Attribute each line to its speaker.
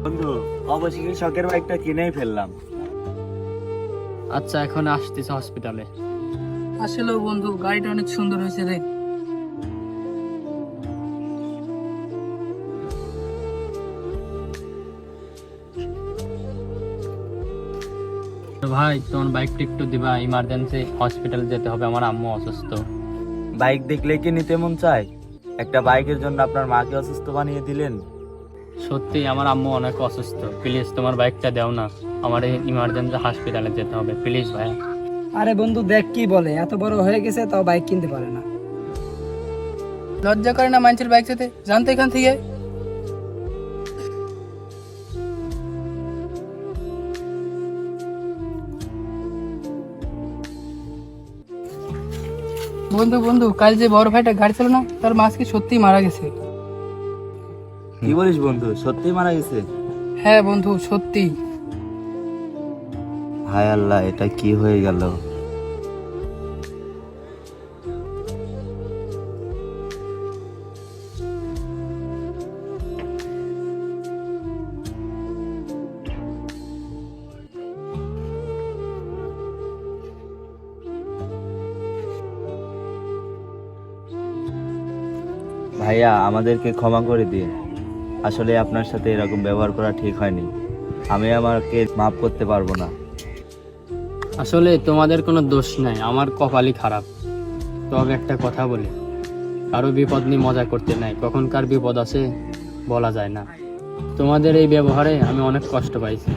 Speaker 1: বন্ধু, অবশেষে শখের বাইকটা কিনেই ফেললাম।
Speaker 2: আচ্ছা, এখন আসতেছে হসপিটালে।
Speaker 3: আসলে বন্ধু, গাড়িটা অনেক সুন্দর হয়েছে রে।
Speaker 2: তো ভাই, তোমার বাইকটা একটু দিবা, ইমার্জেন্সি হসপিটালে যেতে হবে, আমার আম্মু অসুস্থ।
Speaker 1: বাইক দেখলে কি নিতে মন চায়? একটা বাইকের জন্য আপনার মাকে অসুস্থ বানিয়ে দিলেন।
Speaker 2: সত্যি আমার আম্মু অনেক অসুস্থ, প্লিজ তোমার বাইকটা দাও না, আমার ইমার্জেন্সি হসপিটালে যেতে হবে, প্লিজ ভাই।
Speaker 3: আরে বন্ধু, দেখ কি বলে, এত বড় হয়ে গেছে তাও বাইক কিনতে পারে না। লজ্জা করে না মানুষের বাইক যেতে? জানতো এখান থেকে। বন্ধু বন্ধু, কাল যে বড় ভাইটা গাড়ি চালানো, তার মা আজকে সত্যি মারা গেছে।
Speaker 1: কি বলিস বন্ধু, সত্যি মারা গেছে?
Speaker 3: হ্যাঁ বন্ধু, সত্যি।
Speaker 1: হায় আল্লাহ, এটা কি হয়ে গেল? ভাইয়া, আমাদেরকে ক্ষমা করে দিন। আসলে আপনার সাথে এরকম ব্যবহার করা ঠিক হয়নি। আমি আমাকে মাফ করতে পারবো না।
Speaker 2: আসলে তোমাদের কোনো দোষ নাই, আমার কপালই খারাপ। তবে একটা কথা বলি, কারো বিপদ নিয়ে মজা করতে নাই, কখন কার বিপদ আছে বলা যায় না। তোমাদের এই ব্যবহারে আমি অনেক কষ্ট পাইছি।